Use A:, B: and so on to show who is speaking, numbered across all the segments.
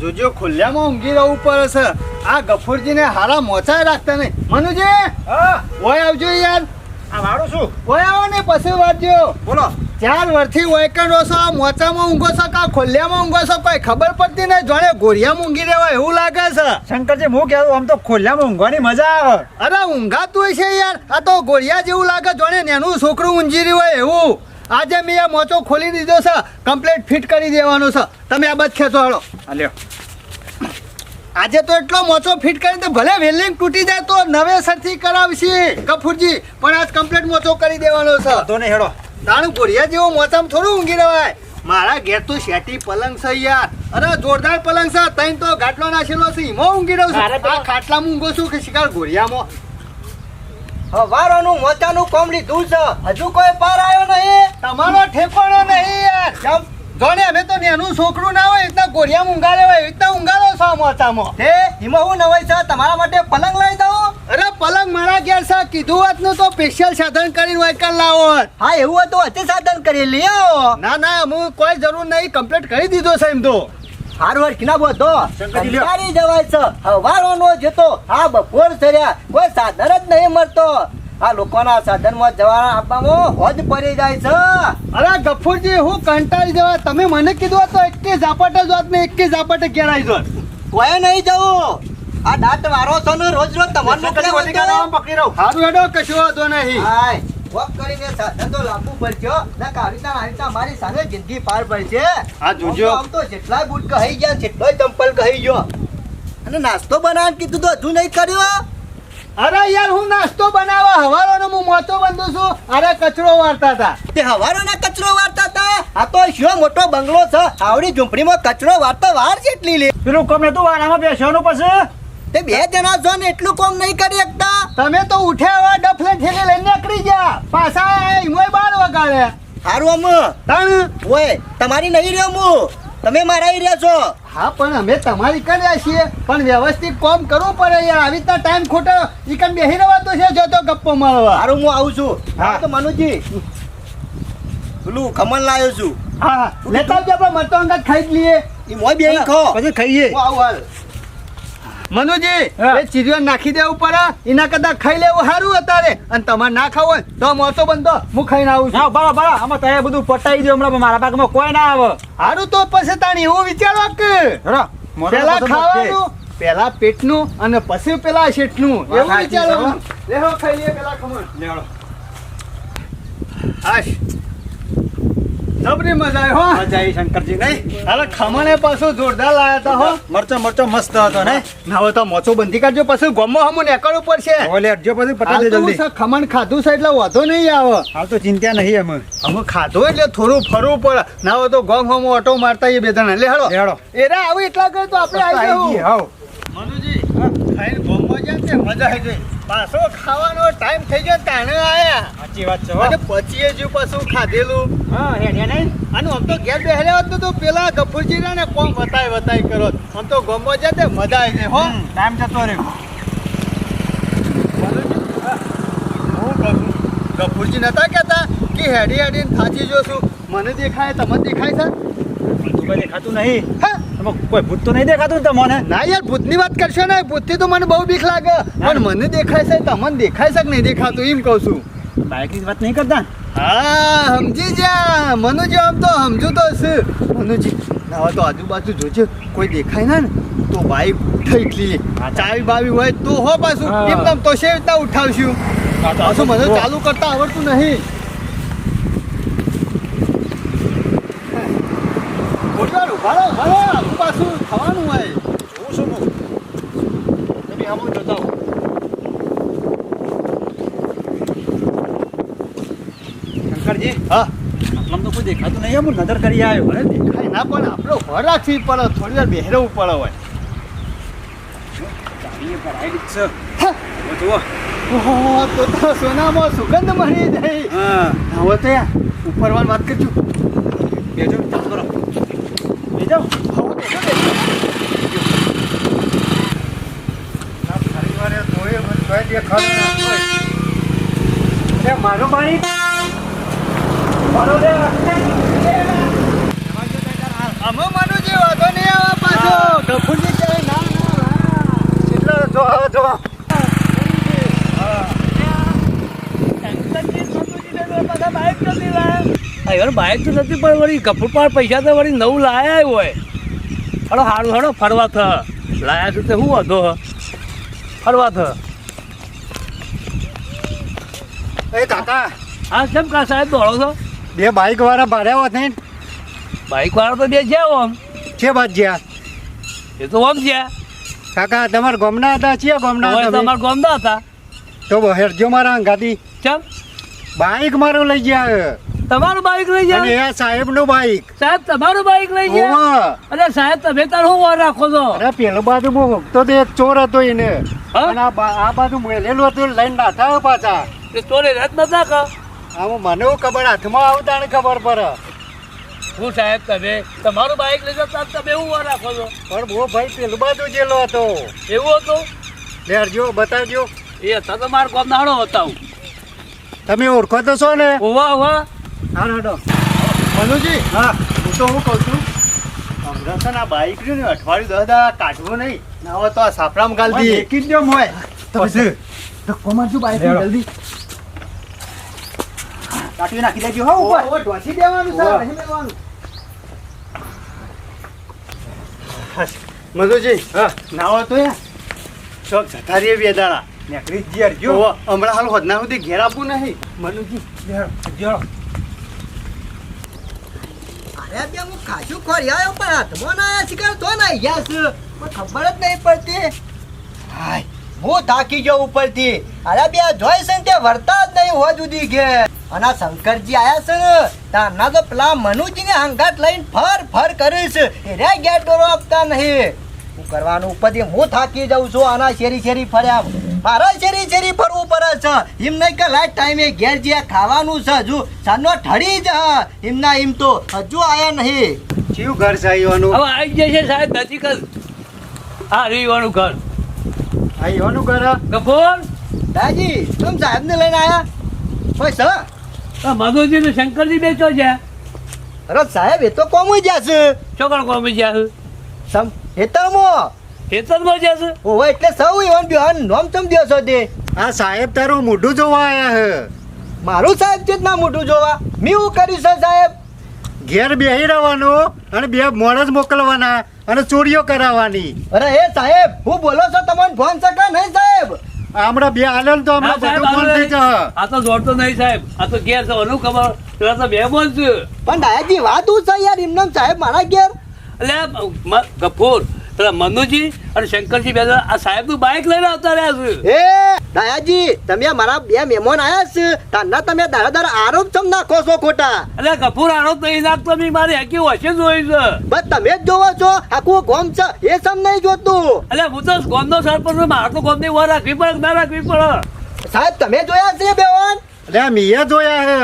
A: જોજો ખુલ્લામાં ઊંઘી રહેવું પડે છે. આ ગફુરજીને હારા મોચાય રાખતા નહીં. મનુજી
B: હા
A: ઓય આવજો યાર.
B: આ વાળું છું.
A: ઓય આવો ને પછી વાંચજો.
B: બોલો.
A: 4 વર્ષથી વૈકંડો છો, મોચામાં ઊંઘો છો કા ખોલિયામાં ઊંઘો છો કોઈ ખબર પડતી નહીં. જોડે ગોરિયામાં ઊંઘી રહેવા એવું લાગે છે.
B: શંકરજી હું કહેવું આમ તો ખોલ્લામાં ઊંઘવાની મજા આવે.
A: અરે ઊંઘાતું છે યાર. આ તો ગોરિયા જેવું લાગે જોડે નેનું છોકરું ઊંઘી રહ્યું હોય એવું. આજે મેં આ મોચો ખોલી દીધો છે, કમ્પ્લીટ ફિટ કરી દેવાનો છે. તમે આ બધ ખેંચો હાલો.
B: હાલ્યો.
A: આજે તો એટલો મોચો ફિટ કરીને તો ભલે વેલ્ડિંગ તૂટી જાય તો નવેસરથી કરાવશે ગફુરજી, પણ આજ કમ્પ્લીટ મોચો કરી દેવાનો છે.
B: તો નહીં હેડો.
A: તાણું ગોરિયા જેવો મોચામાં થોડું ઊંઘી રહેવાય. મારા ઘેર તો શેટી પલંગ છે યાર. અરે જોરદાર પલંગ છે. તૈન તો ગાટલો નાખેલો છે, એમાં ઊંઘી રહ્યો છું. આ ખાટલામાં ઊંઘો છું કે શિકાર ગોરિયામાં.
C: વારોનું મોચાનું કોમ લીધું છે, હજુ કોઈ પાર આવ્યો નહીં.
A: તમારો ઠેકાણો નહીં યાર. જોને અમે તો નેનું છોકરું ના હોય એટલા ગોરિયામાં ઊંઘાડે હોય એટલા ઊંઘાડો છો મોચામાં.
C: તે એમાં હું નવાઈ છે, તમારા માટે પલંગ લઈ દઉં.
A: અરે પલંગ મારા ઘેર છે, કીધું વાત નું તો સ્પેશિયલ સાધન કરીને વાયકલ લાવો.
C: હા એવું હતું, અતિ સાધન કરી લ્યો.
A: ના ના હું કોઈ જરૂર નહીં, કમ્પ્લીટ કરી દીધો છે એમ તો.
C: હારવાર કિના બોધો
B: શંકરજી લ્યો.
C: સારી જવાય છે. હવારોનો જતો હા બપોર થયા કોઈ સાધન જ નહીં મળતો. આ લોકોના સાધનમાં જવા આપવામાં હોજ પડી જાય છે.
A: અરે ગફુરજી હું કંટાળી જવા. તમે મને કીધું તો એકે ઝાપટ જ હોત ને એકે ઝાપટ ઘેર આવી જોત.
C: કોઈ નહીં જવું. આ દાંત વારો છો ને રોજ રોજ તમારે
B: પકડી રહું.
A: સારું હેડો, કશો વાંધો નહીં.
C: હાય વોક કરીને સાધન તો લાવવું પડશે. ના કારીતા હારીતા મારી સામે જિંદગી પાર પડશે.
A: હા જોજો.
C: આમ તો જેટલાય બૂટ કહી ગયા જેટલોય ચંપલ કહી ગયો. અને નાસ્તો બનાવવાનું કીધું તો હજુ નહીં કર્યો.
A: અરે યાર હું નાસ્તો બનાવવા હવારોનો હું મોચો બંધું છું. અરે કચરો વાળતા હતા.
C: તે હવારોના કચરો વાળતા હતા. આ તો શું મોટો બંગલો છે, આવડી ઝૂંપડીમાં કચરો વાળતા વાર જેટલી લે.
B: પેલું કમ નતું વાળામાં બેસવાનું પછી.
C: તે 2 જણા છો ને એટલું કોમ નહીં કરી શકતા.
A: તમે તો ઉઠ્યા એવા ડફલે ઠેલે લઈને નીકળી ગયા. પાછા એમોય બાર વગાડે.
C: હારું આમ
A: તણ
C: ઓય તમારી નહીં રહ્યો હું, તમે મારા અહીં રહ્યા છો.
A: હા પણ અમે તમારી કર્યા છીએ, પણ વ્યવસ્થિત કામ કરવું પડે યાર. આવી રીતના ટાઈમ ખોટો ઈકન બેહી રહેવાતો છે જોતો ગપ્પો મારવા.
C: હારું હું આવું છું.
A: હા.
C: તો મનુજી પેલું ખમણ લાવ્યો છું.
A: હા લેતા આવજો, આપણે મરતો અંગત ખાઈ જ લઈએ.
C: એ મોય બે ખો.
B: પછી ખાઈએ.
C: હું આવું હાલ.
A: મનુજી
B: હા.
A: એ ચીરીઓ નાખી દેવું પડે. એના કરતા ખાઈ લેવું સારું અત્યારે. અને તમારે ના ખાવું હોય તો મોચો બંધો, હું ખાઈને આવું છું.
B: ના બરાબર બરાબર. આમાં તય બધું પટાઈ દો હમણાં. મારા ભાગમાં કોઈ ના આવે.
A: સારું તો પછી તાણી એવું વિચારો કે
B: હેડો.
A: પેલા ખાવાનું, પેલા પેટનું અને પછી પેલા શેઠનું એવું
B: સાચી છે,
A: વિચારો.
B: હો.
A: લેહો ખાઈ લઈએ પેલા ખમણ.
B: લેવડો.
A: હાશ જબરી મજા આવી હો.
B: મજા આવી શંકરજી નહીં.
A: અરે ખમણે પાછું જોરદાર લાયા તા હો.
B: મરચો મરચો મસ્ત હતો ને.
A: ના હોય તો મોચો બંધી કાઢજો, પછી ગોમો હમું નીકળવું પડશે.
B: ઓલે અડજો પછી પટાઈ
A: હાલ
B: દે
A: તો
B: જલ્દી.
A: હું ખમણ ખાધું છે એટલે વાંધો નહીં આવે.
B: હાલ તો ચિંતા નહીં અમે.
A: અમે ખાધું એટલે થોડું ફરવું પડે. ના હોય તો ગોમ હમું ઓટો મારતા એ બે જણા. લે હેડો
B: હેડો.
A: એરા આવું એટલા કરે તો આપણે આવી
B: આઈ ગઈ,
A: જવું.
B: હાવ.
A: મનુજી ખાઈને ગોમમાં જાય ને મજા આવી ગઈ. પાછો ખાવાનો ટાઈમ થઈ ગયો તાણે આયા.
B: સાચી વાત છે હો.
A: અને પછી જો પાછું ખાધેલું.
B: હા હેડ્યા નહીં.
A: અને આમ તો ઘેર બેહર્યા હોત તો પેલા ગફુરજી ને કોમ વતાય કરો. આમ તો ગમો જાય તે મજા આવી જાય હો.
B: ટાઈમ જતો રહ્યો.
A: હું ગફુરજી નતા કહેતા કે હેડી હેડીને થાચી જોશું. મને દેખાય તમને દેખાય છે?
B: તું કઈ દેખાતું નહીં.
A: હા
B: એમાં કોઈ ભૂત તો નહીં દેખાતું ને તમને.
A: ના યાર ભૂતની વાત કરશો ને. ભૂતથી તો મને બહુ બીક લાગે. પણ મને દેખાય છે, તમને દેખાય છે કે નહીં દેખાતું એમ કહું છું.
B: બાઈકની વાત નહીં કરતા.
A: હા સમજી જા મનુજી. આમ તો સમજુ તો છે મનુજી. ના તો આજુબાજુ જોજે કોઈ દેખાય ના ને તો બાઈક ઉઠાઈ લઈએ. ચાવી બાવી હોય તો હો પાછું.
B: હા.
A: એમ તમ તો છે રીતના ઉઠાવશું. પાછું મને ચાલુ કરતા આવડતું નહીં. ઉઠાડ ઉભા રહો, ઉભા રહો. આખું પાછું થવાનું હોય.
B: જોઉં છું હું. તમે આમ જોતા હો. શંકરજી
A: હા
B: આમ તો કોઈ દેખાતું નહીં. હું નજર કરી આવ્યો.
A: મને દેખાય ના પણ આપણો ઘર રાખવી પડે. થોડી વાર બેહરવું પડે હોય.
B: ચાવીએ ભરાયેલી જ છે.
A: હા.
B: હવે જુઓ.
A: ઓહો તો સોનામાં સુગંધ મળી જાય.
B: હા
A: હવે તો યાર ઉપરવાન વાત કરજો.
B: બેજો ચાલુ કરો. બેજો. મારો પાણી મારો રે.
A: અમે મનુજી વાંધો નહીં આવે પાછો ગફુરજી કહે ના
B: એટલે જો હવે જો
D: બાઇક તો નથી પણ વળી કપૂર પર પૈસા તો વળી નવું લાયા હોય હડો સારું હડો ફરવા થ લાયા છું તે શું હતો ફરવા થ
B: એ કાકા
D: હા કેમ કા સાહેબ દોડો છો
B: બે બાઈક વાળા ભાડ્યા હોત ને
D: બાઇક વાળા તો બે છે આમ
B: છે બાદ જ્યાં
D: એ તો આમ છે
B: કાકા તમારા ગામના હતા છે ગામના
D: હવે
B: તમે?
D: તમારા ગામના હતા
B: તો હેરજો મારા અંગાથી
D: કેમ
B: બાઈક મારું લઈ ગયા
D: તમારું બાઇક લઈ
B: અને
D: જાય
B: એ સાહેબનું બાઈક
D: સાહેબ તમારું બાઇક લઈ જાય
B: ઓવા.
D: અરે સાહેબ તમે તાર શું વાર રાખો છો
B: અરે પેલું બાજુ તો એક ચોર હતો એને
D: હા?
B: અને આ બાજુ મેલેલું હતું લઈને નાથા પાછા
D: એ ચોરે રત નતા કા
B: આમાં મને એવું ખબર હાથમાં આવતા ને ખબર પડે
D: શું સાહેબ તમે તમારું બાઇક લઈ જતા તમે એવું વાર રાખો છો
B: પણ બહુ ભાઈ પેલું બાજુ જેલો હતો
D: એવું હતું
B: લેરજો બતાવજો
D: એ હતા તો મારા ગામના હડો બતાવું
B: તમે ઓળખો તો છો ને
D: ઓવા ઓવા
B: હા હેડો.
A: મનુજી
B: હા
A: હું તો હું કહું છું હમણાં છે ને આ બાઈક રહ્યું ને અઠવાડિયું 10 દાડા કાઢવું નહીં ના હોય તો આ સાપરામાં ગાલ દી
B: એક જ જેમ હોય
A: પછી ધક્કો મારજો બાઈક
B: લેવડો.
A: જલ્દી
B: કાઢી નાખી દેજો હો ઉપર
A: ઓ ઢોસી દેવાનું છે
B: ઓવા.
A: નહીં મેલવાનું મધુજી
B: હા
A: ના હોય તો યાર ચોક જતા રહીએ બે દાડા
B: નેકરી જી હરજો
A: ઓવા, હમણાં હાલ હોદના સુધી ઘેર આપવું નહીં મનુજી
B: જો
C: અરે બે હું ખાસું ખોરી આવ્યો પણ હાથમાં ના આયા શિકાર તો ના ગયા છે પણ ખબર જ નહીં પડતી હાય હું થાકી ગયો ઉપરથી અરે બે જોઈ છે ને તે વર્તા જ નહીં હોવા જુદી ઘેર અને આ શંકરજી આયા છે ને તારના તો પેલા મનુજીને હંગાટ લઈને ફર કરીશ એ રે ગેર ડોરો આપતા નહીં હું કરવાનું ઉપરથી હું થાકી જાઉં છું આના શેરી ફર્યા મારા શેરી ફરવું પડે છે એમ નહીં કે લાઈટ ટાઈમે ઘેર જે ખાવાનું છે હજુ સાંજનો ઠરી જ એમના એમ તો હજુ આયા નહીં
B: ચિયું ઘર સાહીવાનું
D: હવે આવી જશે સાહેબ નજીક જ હા રીવાનું ઘર
B: આહીવાનું ઘર
D: ગફોર
C: દાજી તમે સાહેબને લઈને આયા કોઈ છે
D: મધુજી ને શંકરજી બેચો છે
C: અરે સાહેબ એ તો કોમ જશે
D: ચોકડ કોમી છે
C: સમ હેતરમો
D: ખેતરમાં જશે
C: ઓવે એટલે સૌ એવન બિહાન નોમ ચમ દ્યો છો તે
B: આ સાહેબ તારું મોઢું જોવા આયા હે
C: મારું સાહેબ છે જ ના મોઢું જોવા મેં હું કર્યું છે સાહેબ
B: ઘેર બેહી રહેવાનું અને બે મોણસ મોકલવાના અને ચોરીઓ કરાવવાની
C: અરે એ સાહેબ હું બોલો છો તમને ફોન સકા નહીં સાહેબ
B: હમણાં બે હાલે તો હમણાં
D: હા, સાહેબ,
B: બધું ફોન થઈ જશે
D: આ તો જોડતો નહીં સાહેબ આ તો ઘેર છે ઓનું ખબર પેલા તો બે બોલ છે
C: પણ દાયાજી વાત હું છે યાર એમનામ સાહેબ મારા ઘેર
D: એટલે ગફોર પેલા મનુજી અને શંકરજી બે જણા આ સાહેબનું બાઇક લઈને આવતા રહ્યા છે
C: એ દાયાજી તમે મારા બે મહેમાન આયા છે તારના તમે દાડા આરોપ ચમ નાખો છો ખોટા
D: એટલે ગફુર આરોપ નહીં નાખતો મેં મારી હકી વચ્ચે જોઈ છે
C: બસ તમે જ જોવો છો આખું ગોમ છે એ સમ નહીં જોતું
D: એટલે હું તો ગોમનો સરપંચ છું, મારે તો ગોમની વાર રાખવી પડે કે ના રાખવી પડે
C: સાહેબ તમે જોયા છે બેવાન
B: એટલે આ મીએ જોયા હે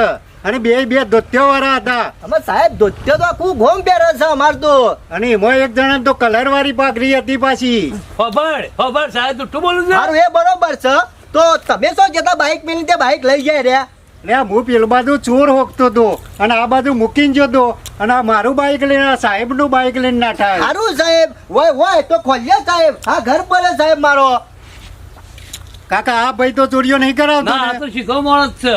B: અને બે ધોત્યો વાળા હતા
C: અમે સાહેબ ધોત્યો તો આખું ગોમ પહેરે છે અમાર તો
B: અને એમાં એક જણા તો કલર વાળી પાઘડી હતી પાછી
D: ખબર સાહેબ જુઠ્ઠું બોલું છે
C: મારું એ બરોબર છે તો તમે શું જતા બાઇક મેલી તે બાઇક લઈ જાય રે
B: એટલે હું પેલું બાજુ ચોર હોકતો હતો અને આ બાજુ મૂકીને જતો અને આ મારું બાઈક લઈને આ સાહેબનું બાઈક લઈને નાઠા
C: સારું સાહેબ હોય તો ખોલીએ સાહેબ આ ઘર પડે સાહેબ મારો
B: કાકા આ ભાઈ તો ચોરીઓ નહીં કરાવતો
D: ના આ
B: ને.
D: તો શીખો માણસ છે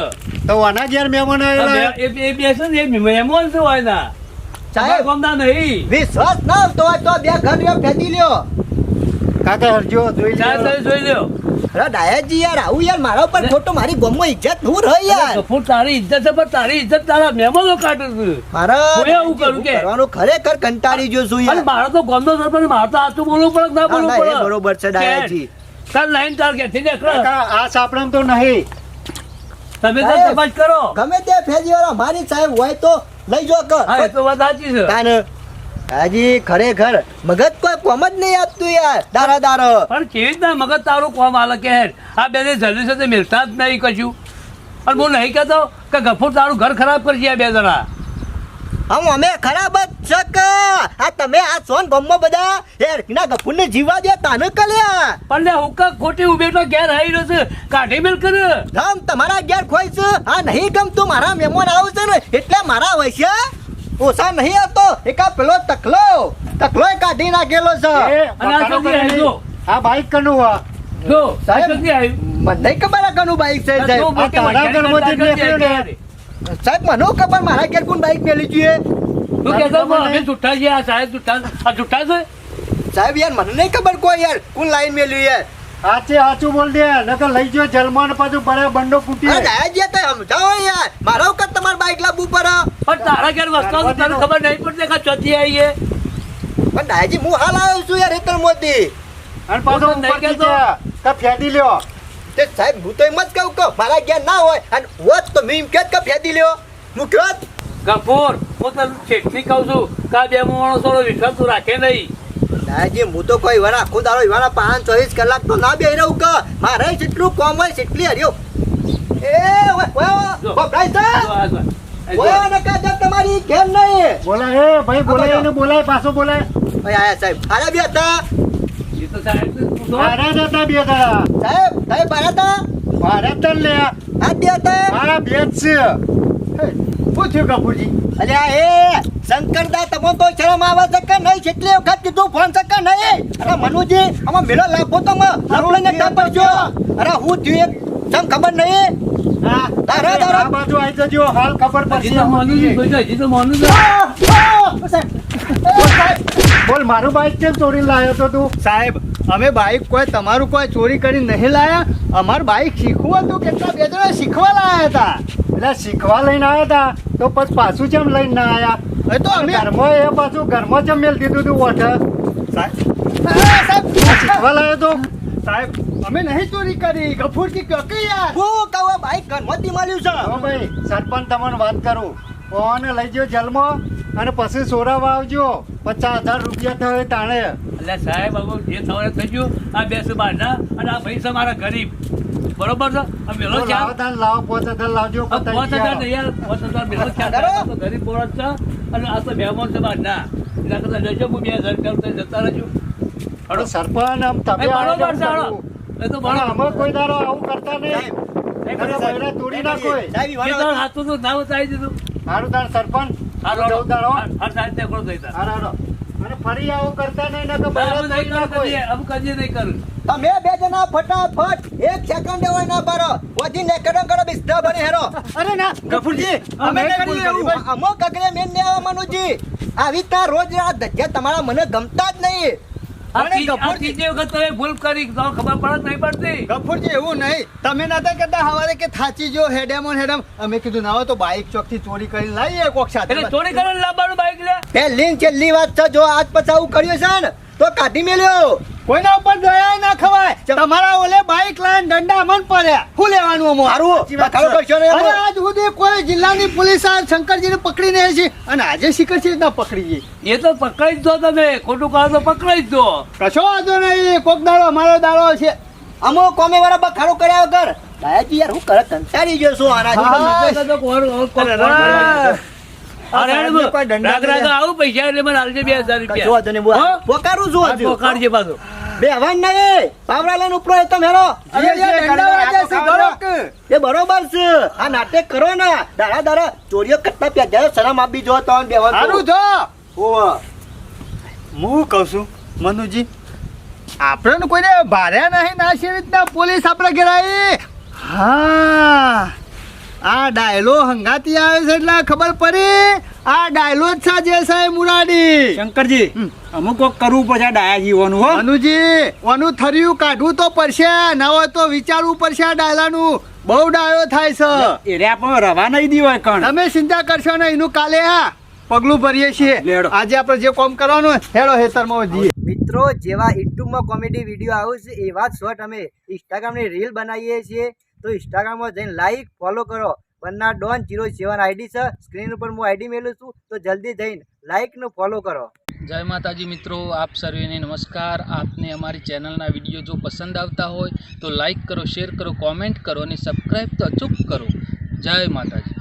B: તો આના ઘેર મહેમાન આવેલા
D: એ બેસે ને એ મહેમાન છે હોય ના
C: સાહેબ
D: ગમના નહીં
C: વિશ્વાસ ના આવતો હોય તો બે ઘર લ્યો ફેંકી લ્યો
B: કાકા હરજો જોઈ
D: સાહેબ
B: લો.
D: તમે જોઈ લ્યો
C: અરે ડાયાજી યાર આવું યાર મારા ઉપર ખોટો મારી ગોમમાં ઇજ્જત દૂર રહી યાર
D: ગફુર તારી ઇજ્જત છે પણ તારી ઇજ્જત તારા મહેમાનો કાઢે છે
C: મારા
D: હું એવું કરું કે?
C: કરવાનું ખરેખર કંટાળી ગયો છું
D: અને
C: યાર
D: મારો તો ગોમનો સરપંચ મારે તો આટલું બોલવું પડે કે ના બોલવું
C: ના, એ
D: પડે
C: બરોબર છે ડાયાજી
D: ચાલ લાઈન ચાલ કે થઈ જાય
B: કાકા આ સાપડામ તો નહીં
D: તમે તો
C: સાહેબ.
D: તપાસ કરો
C: ગમે તે ફેજી વાળા મારી સાહેબ હોય તો લઈ જો
D: હા એ તો વાત સાચી છે
C: હાજી ખરેખર મગજ કોઈ કોમ જ નહીં આપતું યાર દારો
D: પણ કેવી રીતના મગજ તારું કોમ હાલે કે હેડ આ બે જલ્દી સાથે મિલતા જ નહીં કશું અને હું નહીં કહેતો કે ગફુર તારું ઘર ખરાબ કરશે આ બે જણા
C: આમ અમે ખરાબ જ છે કે આ તમે આ સોન ગમમાં બધા એ ના ગફુરને જીવા દે તાને કલ્યા
D: પણ લે હુક્કા ખોટી ઉભી તો ઘેર આવી રહ્યો છે કાઢી મેલ કર
C: ધમ તમારા ઘેર ખોઈ છે આ નહીં ગમતું મારા મહેમાન આવું છે ને એટલે મારા હોય છે ઓછા નહીં આવતો એકા પેલો તકલો કાઢી નાખેલો છે
B: એ
D: અને આ
B: બખાડો
D: જલ્દી
B: કરે
D: આવી
B: નહીં.
D: જો.
B: આ બાઈક કનું આ
D: જો
C: સાહેબ.
D: આ જલ્દી આવ્યું.
C: મને નહીં ખબર આ કનું બાઈક છે
D: જો,
C: સાહેબ
B: આ તારા ઘરમાંથી જ નીકળ્યું ને.
C: સાહેબ મને હું ખબર મારા ઘેર કોણ બાઈક મેલી જોઈએ
D: તું કહેતો પણ અમે જુઠ્ઠા છીએ, આ સાહેબ જુઠ્ઠા આ જુઠ્ઠા છે.
C: સાહેબ યાર મને નહીં ખબર કોઈ યાર કોણ લાઈન મેલ્યું યાર
B: સાચું બોલ દે નકર લઈ જો જલમાં ને પાછું બરાબર બંડો ફૂટી
C: અરે દાદાજી તો સમજાવો યાર મારા વખત તમારે બાઈક લાવવું પડે
D: પણ તારા ઘેર વસ્તુ તને ખબર નહીં પડતી કે ચોથી આવી છે.
C: પણ દાદાજી હું હાલ આવ્યો છું યાર હેતર મોતી
B: અને પાછો
D: હું તો નહીં
B: ઉપરથી
D: કહેતો.
B: છે, તો ફેંદી લ્યો
C: તે સાહેબ હું તો એમ જ કહું કે મારા ઘેર ના હોય અને હોત તો મેં એમ કે ફેંદી લ્યો હું કહો
D: ગફૂર હું તને છેકથી કહું છું કે આ બે માણસોનો વિશ્વાસ તું રાખે નહીં.
C: દાદાજી હું તો કોઈ વાર આખું દાડો ઈવાના 24 કલાક તો ના બેહી રહું કે મારે જેટલું કોમ હોય એટલી હર્યો એ
D: જો.
C: ભાઈ
D: જો
C: સાહેબ
D: આ જો.
C: ઓય નકા જબ તમારી ઘેર નહીં
B: બોલાય એ ભાઈ બોલાય એને બોલાય પાછો બોલાય
C: ઓય આયા સાહેબ આયા બે હતા
D: એ તો સાહેબ તું જો.
B: મારા જ હતા બે દાડા
C: સાહેબ આયા હતા
B: મારા જ લે
C: આ બે હતા
B: મારા બે જ છે
A: શું થયું કપૂરજી?
C: અલ્યા એ શંકરદા તમો તો શરમ આવે છે કે નહીં કેટલી વખત કીધું ફોન છે કે નહીં અરે મનુજી આમાં મેળો લાભો તો લપડીને ટાપર જો અરે હું થયું એક તમ ખબર નહીં
B: હા
C: તારા
B: આ બાજુ આવી જજો હાલ ખબર
D: હજી તો માનું
B: પડશે
D: છું, હજી તો માનું છું.
B: બોલ મારું બાઈક કેમ ચોરી લાવ્યો તો તું
A: સાહેબ અમે બાઈક કોઈ તમારું કોઈ ચોરી કરી નહીં લાયા. અમારું બાઈક શીખવું હતું કેટલા બે જણા શીખવા લાયા હતા.
B: એટલે શીખવા લઈને આવ્યા હતા તો પછી પાછું કેમ લઈને ના આયા
A: એ તો અમે
B: ઘરમાં એ પાછું ઘરમાં કેમ મેલ દીધું તું વોટર
A: સાહેબ
B: શીખવા લાવ્યો તો
A: સાહેબ અમે નહીં ચોરી કરી. ગફૂરજી કકી યાર.
C: હું કહું ભાઈ ઘરમાંથી મળ્યું છે
B: હો ભાઈ સરપંચ તમને વાત કરું કોને લઈ ગયો જેલમાં અને પછી સોરાવા આવજો 50,000 રૂપિયા થયો તાણે
D: એટલે સાહેબ હવે જે થવાનું થઈ ગયું આ બે છે બહારના અને આ ભાઈ છે મારા ગરીબ બરોબર છે આ મેલો
B: તો
D: ચાલ
B: લાવો તાન લાવો 5,000 લાવજો
D: આ 5,000
B: પતાઈ
D: નહીં યાર 5,000 મેલો ચાલ આ તો ગરીબ પોળત છે અને આ તો મહેમાન છે બહારના એના કરતા લેજો હું 2,000 રૂપિયા લઈને જતા રહેજો.
B: અરે સરપંચ આમ તમે
D: એ બરોબર
B: આમ
D: છે હાલો.
B: કરું.
D: એ તો
B: પણ
D: બરોબર
B: અમે કોઈ દાડો આવું કરતા નહીં અરે બૈરા તોડી ના કોઈ
C: સાહેબ
D: બે
C: ઈવાના
D: ત્રણ હાથું તો ના બતાવી દીધું.
B: હારું તાર સરપંચ
D: હારો
B: જવું દાડો
D: હર સાહેબ તે કરો દઈતા
B: હારો અને ફરી આવું કરતા નહીં ને તો
D: અમે
B: બૈરા
D: નહીં
B: તોડી ના
D: કરું
B: કોઈ
D: કદી અમે કદી નહીં કરું.
C: તમે બે જણા ફટાફટ એક સેકન્ડ હોય ના ભરો વધી ને કરો કરો બિસ્તા બની હેરો
A: અરે ના ગફૂરજી અમે
C: અમે
A: નહીં કરીએ એવું.
C: અમો કકરે મેન ને આવા મનુજી આવી તા રોજ આ ધજ્જા તમારા મને ગમતા જ નહીં
D: આ
A: અરે
D: ત્રીજી
A: ગફુરજી.
D: વખત તમે ભૂલ કરી તો ખબર પડે જ નહીં પડતી.
A: ગફૂરજી એવું નહીં. તમે નતા કહેતા હવારે કે થાચી જો હેડેમ અમે કીધું ના હોય તો બાઈક ચોકથી ચોરી કરીને લાવીએ કોક સાથે.
D: એટલે ચોરી કરીને લાવવાનું બાઈક લે.
C: પહેલી ને છેલ્લી વાત છે જો આજ પછી આવું કર્યું છે ને તો કાઢી મેલ્યો
A: કોઈના ઉપર દયા ના ખવાય. તમારા ઓલે બાઈક લાઈન દંડા મન પડ્યા. શું લેવાનું અમો?
C: હારું,
A: સાચી વાત
C: ખાડો
A: છે.
C: કરશો ને
A: અરે
C: એમાં?
A: આજ સુધી કોઈ જિલ્લાની પોલીસ આ શંકરજીને પકડીને આવી છે અને આજે શિખરજી રીતના પકડી ગઈ.
D: એ તો પકડાઈ જ દો તમે ખોટું કરો તો પકડાઈ જ દો.
A: કશો વાંધો નહીં. કોક દાડો અમારો દાડો છે.
C: અમો કોમે વાળા બખાડો કર્યા વગર દાયાજી યાર હું કરે કંટાળી ગયો છું આના
A: હા.
C: જીવનમાં.
D: તો કોણ- કોણ-
A: અરે
D: કોણ-
A: રા.
D: અરે
A: સાહેબને કોઈ દંડા
D: રાગ રાગ આવું પૈસા એટલે મને આલજે 2,000
C: કશો
D: રૂપિયા.
C: વાંધો નહીં, બોલ.
D: હો?
C: પોકારું છું
D: આ
C: હજુ.
D: પોકારજે પાછું.
C: બે હવાન નહીં પાવડા લઈને ઉપરો એ તો મેરો
A: અરે યાર, દંડા વાગ્યા છે, ગળોક.
C: એ બરોબર છે આ નાટક કરો ને દાડા દાડા ચોરીઓ કરતા પ્યા શરમ આપી જો તો બેવાનું
A: સારું જો
C: ઓવા
A: હું કહું છું મનુજી આપણે કોઈને ભાર્યા નહીં ના છે રીતના પોલીસ આપણે ઘેર આવી. હા આ ડાયલો હંગાતી આવે છે એટલે ખબર પડી આ ડાયલો જ છે જે સાહેબ મુરાડી.
B: શંકરજી અમુક કોક કરવું પડશે ડાયા જીવવાનું હો
A: મનુજી ઓનું થર્યું કાઢવું તો પડશે ના હોય તો વિચારવું પડશે આ ડાયલાનું. બહુ ડાયો થાય છે.
B: એરિયા પણ રવા નહીં દીવાય કણ
A: તમે ચિંતા કરશો ને એનું કાલે હા પગલું ભરીએ છીએ.
B: લેડો.
A: આજે આપણે જે કામ કરવાનું હોય, હેડો હેતરમાં જઈએ.
C: મિત્રો જેવા યુટ્યુબમાં કોમેડી વિડીયો આવે છે એવા જ શોર્ટ અમે ઇન્સ્ટાગ્રામની રીલ બનાવીએ છીએ તો ઇન્સ્ટાગ્રામમાં જઈને લાઈક ફોલો કરો. બન્ના ડોન 07 આઈડી છે સ્ક્રીન ઉપર હું આઈડી મેલું છું તો જલ્દી જઈને લાઈક ને ફોલો કરો.
E: જય માતાજી મિત્રો, આપ સર્વેને નમસ્કાર. આપને અમારી ચેનલના વિડીયો જો પસંદ આવતા હોય તો લાઈક કરો, શેર કરો, કોમેન્ટ કરો અને સબસ્ક્રાઈબ તો અચૂક કરો. જય માતાજી.